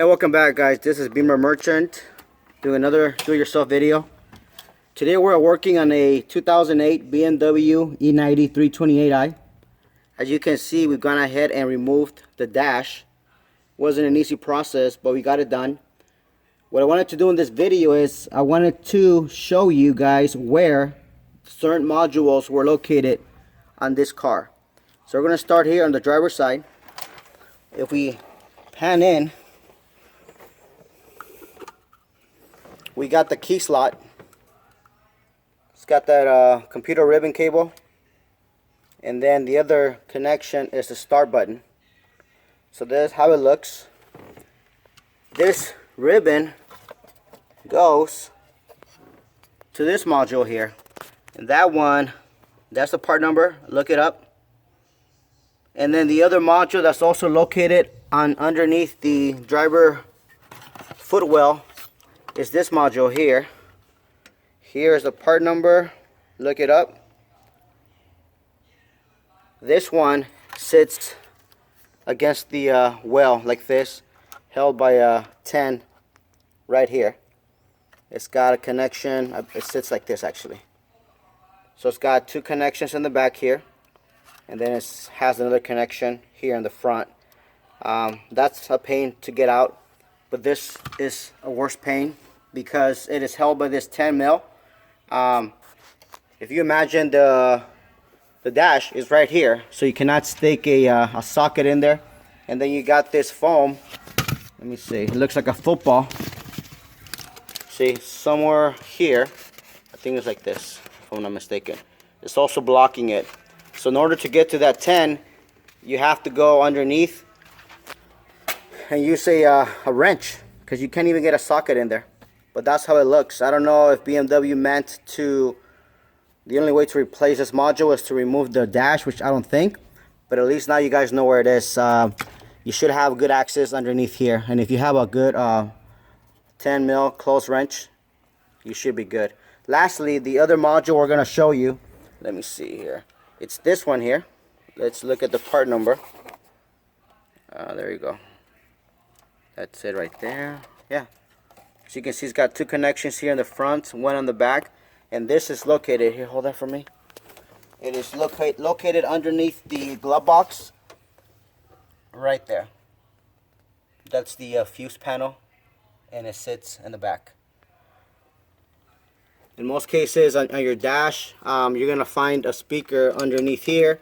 Hey, welcome back, guys. This is Beamer Merchant doing another do-it-yourself video. Today we're working on a 2008 BMW E90 330i. As you can see, we've gone ahead and removed the dash. Wasn't an easy process, but we got it done. What I wanted to do in this video is I wanted to show you guys where certain modules were located on this car. So we're going to start here on the driver's side. If we pan in, we got the key slot. It's got that computer ribbon cable, and then the other connection is the start button. So this is how it looks. This ribbon goes to this module here, and that one, that's the part number. Look it up. And then the other module that's also located on underneath the driver footwell is this module here. Here is the part number. Look it up. This one sits against the well like this, held by a 10 right here. It's got a connection. It sits like this actually. So it's got two connections in the back here, and then it has another connection here in the front. That's a pain to get out, but this is a worse pain because it is held by this 10 mil. If you imagine the dash is right here, so you cannot stick a socket in there, and then you got this foam. Let me see, it looks like a football. See, somewhere here, I think it's like this, if I'm not mistaken. It's also blocking it. So in order to get to that 10, you have to go underneath and use a wrench, because you can't even get a socket in there. But that's how it looks. I don't know if BMW meant to, the only way to replace this module is to remove the dash, which I don't think. But at least now you guys know where it is. You should have good access underneath here. And if you have a good 10 mil close wrench, you should be good. Lastly, the other module we're going to show you, let me see here. It's this one here. Let's look at the part number. There you go. That's it right there. Yeah. So you can see it's got two connections here in the front, one on the back, and this is located here. Hold that for me. It is located underneath the glove box, right there. That's the fuse panel, and it sits in the back. In most cases on your dash, you're gonna find a speaker underneath here.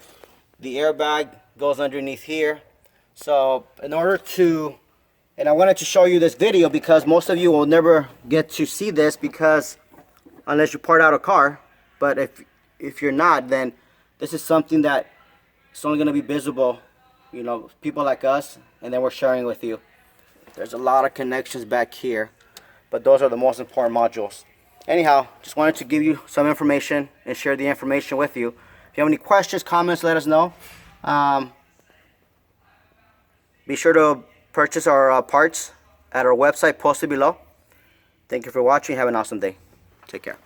The airbag goes underneath here. So in order to, and I wanted to show you this video because most of you will never get to see this, because unless you part out a car. But if you're not, then this is something that it's only going to be visible, you know, people like us, and then we're sharing with you. There's a lot of connections back here, but those are the most important modules. Anyhow, just wanted to give you some information and share the information with you. If you have any questions, comments, let us know. Be sure to purchase our parts at our website posted below. Thank you for watching. Have an awesome day. Take care.